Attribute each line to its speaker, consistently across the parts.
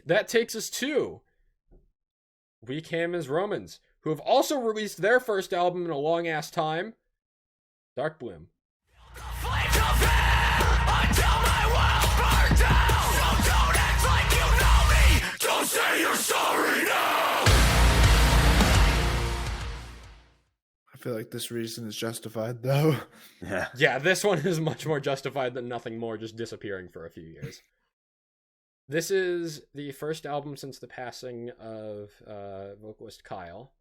Speaker 1: that takes us to We Came as Romans, who have also released their first album in a long ass time, Darkbloom.
Speaker 2: I feel like this reason is justified, though.
Speaker 1: Yeah, this one is much more justified than Nothing More just disappearing for a few years. This is the first album since the passing of vocalist Kyle.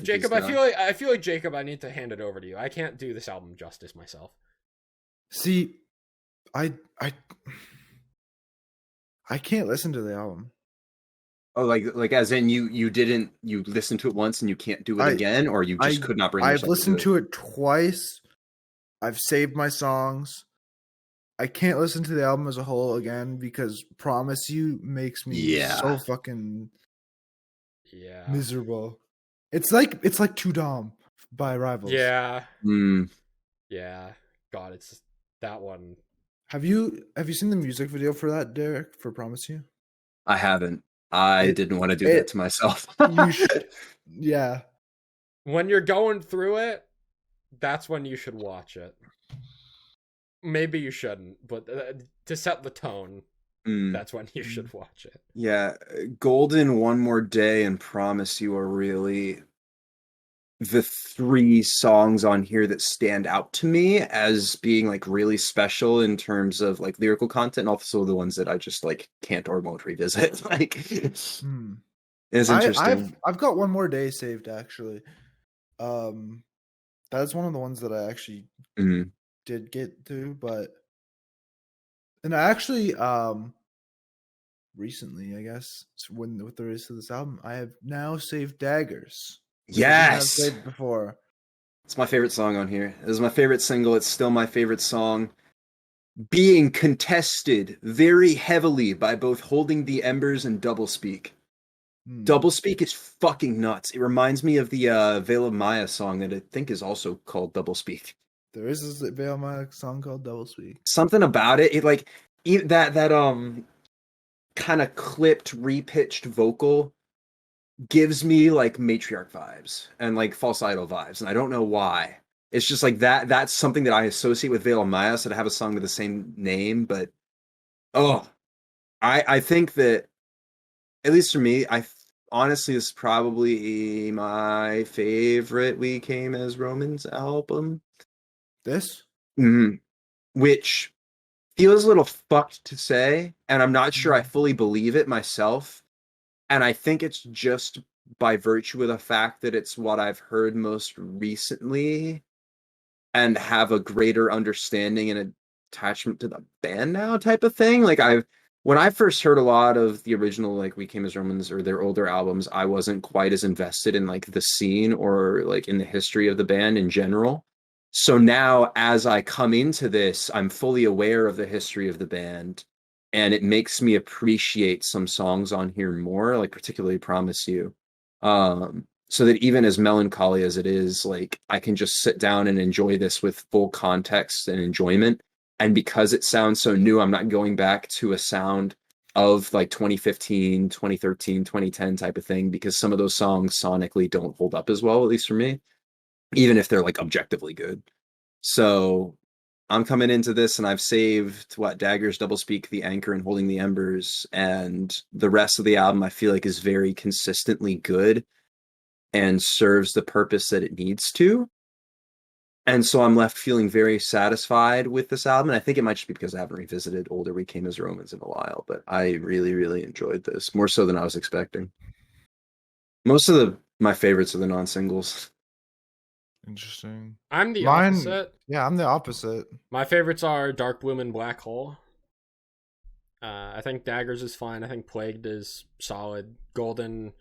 Speaker 1: Jacob, I feel like Jacob, I need to hand it over to you. I can't do this album justice myself.
Speaker 2: See, I can't listen to the album.
Speaker 3: Oh, like as in you listened to it once and you can't do it again, or you just could not bring yourself
Speaker 2: I've listened to it twice. I've saved my songs. I can't listen to the album as a whole again because Promise You makes me so fucking miserable. It's like Too Dumb by Rivals.
Speaker 1: Yeah. Yeah. God, it's that one.
Speaker 2: Have you seen the music video for that, Derek, for Promise You?
Speaker 3: I haven't. I didn't want to do that to myself.
Speaker 2: You should. Yeah.
Speaker 1: When you're going through it, that's when you should watch it. Maybe you shouldn't, but to set the tone, that's when you should watch it.
Speaker 3: Yeah. Golden, One More Day, and Promise You are really the three songs on here that stand out to me as being like really special in terms of like lyrical content, and also the ones that I just like can't or won't revisit. Like it's interesting.
Speaker 2: I've got One More Day saved actually. That's one of the ones that I actually did get to, and I actually recently, I guess, with the release of this album, I have now saved Daggers.
Speaker 3: Yes,
Speaker 2: I've played before.
Speaker 3: It's my favorite song on here. This is my favorite single. It's still my favorite song. Being contested very heavily by both Holding the Embers and Doublespeak. Doublespeak is fucking nuts. It reminds me of the Veil of Maya song that I think is also called Doublespeak.
Speaker 2: There is a Veil of Maya song called Doublespeak.
Speaker 3: Something about it. It like that kind of clipped, repitched vocal gives me like matriarch vibes and like false idol vibes, and I don't know why. It's just like that's something that I associate with Veil of Maya, so to have a song with the same name. But I think that, at least for me, honestly is probably my favorite We Came as Romans album.
Speaker 2: This?
Speaker 3: Which feels a little fucked to say, and I'm not sure I fully believe it myself. And I think it's just by virtue of the fact that it's what I've heard most recently and have a greater understanding and attachment to the band now type of thing. Like when I first heard a lot of the original, like We Came as Romans or their older albums, I wasn't quite as invested in like the scene or like in the history of the band in general. So now as I come into this, I'm fully aware of the history of the band. And it makes me appreciate some songs on here more, like particularly Promise You. So that even as melancholy as it is, like I can just sit down and enjoy this with full context and enjoyment. And because it sounds so new, I'm not going back to a sound of like 2015, 2013, 2010 type of thing, because some of those songs sonically don't hold up as well, at least for me, even if they're like objectively good. So I'm coming into this and I've saved Daggers, Doublespeak, The Anchor, and Holding the Embers, and the rest of the album I feel like is very consistently good and serves the purpose that it needs to. And so I'm left feeling very satisfied with this album. And I think it might just be because I haven't revisited older We Came as Romans in a while, but I really, really enjoyed this, more so than I was expecting. Most of my favorites are the non-singles.
Speaker 2: Interesting.
Speaker 1: I'm the opposite.
Speaker 2: Yeah, I'm the opposite.
Speaker 1: My favorites are Darkbloom and Black Hole. I think Daggers is fine. I think Plagued is solid. Golden,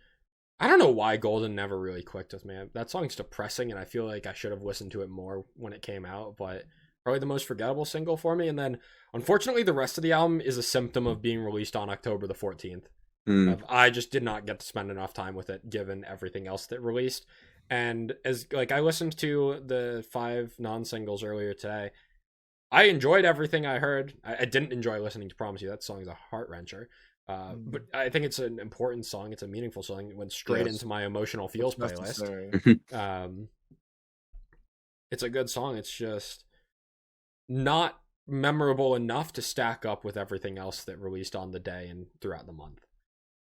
Speaker 1: I don't know why Golden never really clicked with me. That song's depressing, and I feel like I should have listened to it more when it came out, but probably the most forgettable single for me. And then, unfortunately, the rest of the album is a symptom of being released on October the 14th. I just did not get to spend enough time with it, given everything else that released. And as like I listened to the 5 non-singles earlier today, I enjoyed everything I heard. I didn't enjoy listening to Promise You. That song is a heart wrencher. But I think it's an important song. It's a meaningful song. It went straight into my emotional feels playlist. It's a good song. It's just not memorable enough to stack up with everything else that released on the day and throughout the month,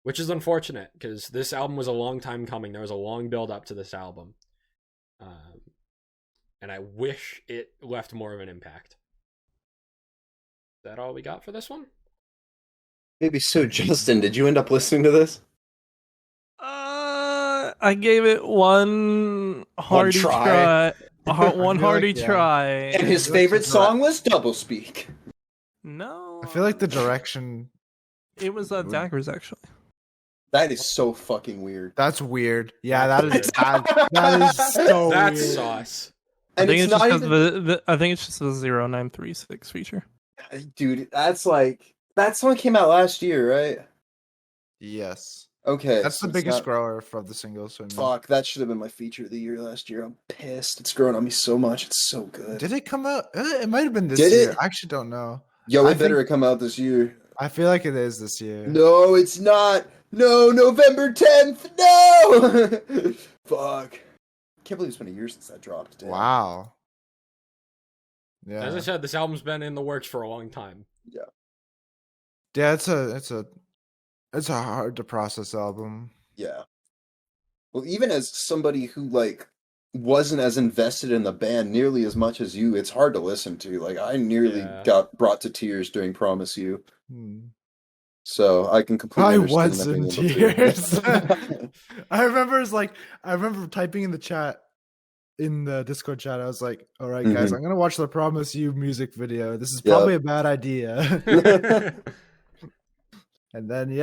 Speaker 1: which is unfortunate because this album was a long time coming. There was a long build up to this album, and I wish it left more of an impact. Is that all we got for this one?
Speaker 3: Maybe so. Justin, did you end up listening to this?
Speaker 4: I gave it one hearty try. One hearty try.
Speaker 3: And his favorite song was Doublespeak.
Speaker 4: No.
Speaker 2: I feel like the direction...
Speaker 4: It was Daggers, actually.
Speaker 3: That is so fucking weird.
Speaker 2: That's weird. Yeah, that is that is so
Speaker 1: That's
Speaker 2: weird.
Speaker 1: sauce.
Speaker 4: And I think it's just because I think it's just the 0936 feature.
Speaker 3: Dude, that's like... That song came out last year, right?
Speaker 2: Yes.
Speaker 3: Okay.
Speaker 2: That's the biggest grower of the singles. So
Speaker 3: fuck, that should have been my feature of the year last year. I'm pissed. It's growing on me so much. It's so good.
Speaker 2: Did it come out? It might have been this year. I actually don't know.
Speaker 3: Yo, it better come out this year.
Speaker 2: I feel like it is this year.
Speaker 3: No, it's not. No, November 10th. No! Fuck. Can't believe it's been a year since that dropped. Damn.
Speaker 2: Wow. Yeah.
Speaker 1: As I said, this album's been in the works for a long time.
Speaker 3: Yeah.
Speaker 2: Yeah, it's a hard to process album.
Speaker 3: Yeah. Well, even as somebody who like wasn't as invested in the band nearly as much as you, it's hard to listen to. Like I nearly got brought to tears during Promise You. So I can completely understand.
Speaker 2: I was in tears. I remember typing in the chat, in the Discord chat. I was like, "All right, guys, I'm gonna watch the Promise You music video. This is probably a bad idea." And then,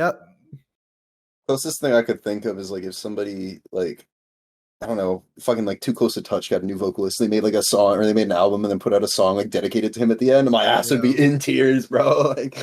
Speaker 3: closest thing I could think of is like if somebody like, I don't know, fucking like Too Close to Touch got a new vocalist. They made like a song, or they made an album and then put out a song like dedicated to him at the end. My ass would be in tears, bro. Like,